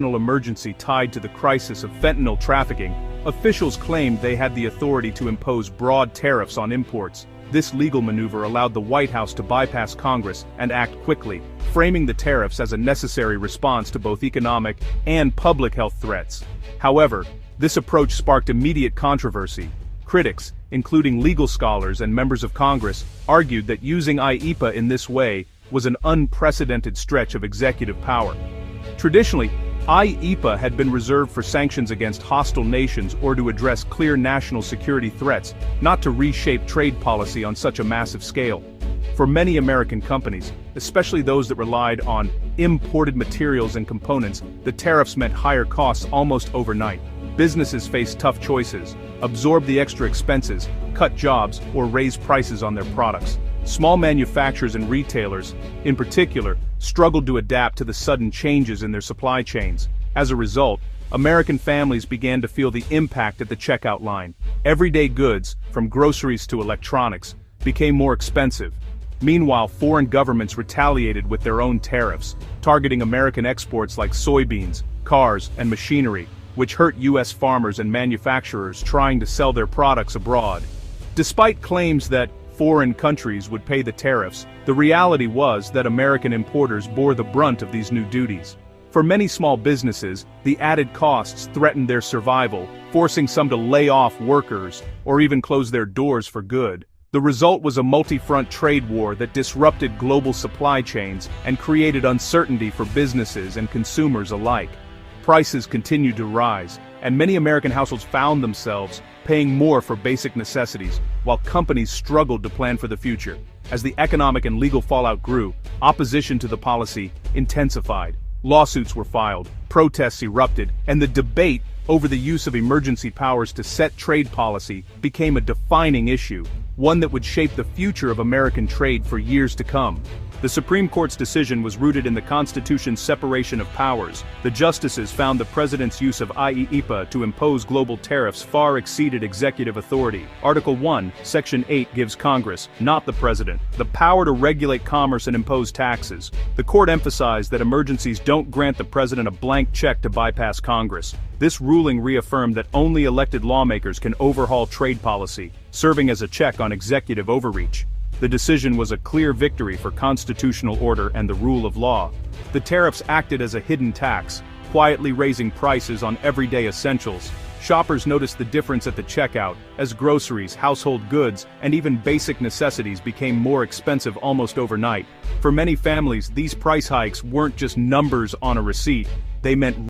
emergency tied to the crisis of fentanyl trafficking, officials claimed they had the authority to impose broad tariffs on imports. This legal maneuver allowed the White House to bypass Congress and act quickly, framing the tariffs as a necessary response to both economic and public health threats. However, this approach sparked immediate controversy. Critics, including legal scholars and members of Congress, argued that using IEEPA in this way was an unprecedented stretch of executive power. Traditionally, IEEPA had been reserved for sanctions against hostile nations or to address clear national security threats, not to reshape trade policy on such a massive scale. For many American companies, especially those that relied on imported materials and components, the tariffs meant higher costs almost overnight. Businesses faced tough choices: absorb the extra expenses, cut jobs, or raise prices on their products. Small manufacturers and retailers, in particular, struggled to adapt to the sudden changes in their supply chains. As a result, American families began to feel the impact at the checkout line. Everyday goods, from groceries to electronics, became more expensive. Meanwhile, foreign governments retaliated with their own tariffs, targeting American exports like soybeans, cars, and machinery, which hurt U.S. farmers and manufacturers trying to sell their products abroad. Despite claims that foreign countries would pay the tariffs, the reality was that American importers bore the brunt of these new duties. For many small businesses, the added costs threatened their survival, forcing some to lay off workers or even close their doors for good. The result was a multi-front trade war that disrupted global supply chains and created uncertainty for businesses and consumers alike. Prices continued to rise, and many American households found themselves paying more for basic necessities, while companies struggled to plan for the future. As the economic and legal fallout grew, opposition to the policy intensified. Lawsuits were filed, protests erupted, and the debate over the use of emergency powers to set trade policy became a defining issue, one that would shape the future of American trade for years to come. The Supreme Court's decision was rooted in the Constitution's separation of powers. The justices found the president's use of IEEPA to impose global tariffs far exceeded executive authority. Article 1, Section 8 gives Congress, not the president, the power to regulate commerce and impose taxes. The court emphasized that emergencies don't grant the president a blank check to bypass Congress. This ruling reaffirmed that only elected lawmakers can overhaul trade policy, serving as a check on executive overreach. The decision was a clear victory for constitutional order and the rule of law. The tariffs acted as a hidden tax, quietly raising prices on everyday essentials. Shoppers noticed the difference at the checkout, as groceries, household goods, and even basic necessities became more expensive almost overnight. For many families, these price hikes weren't just numbers on a receipt, they meant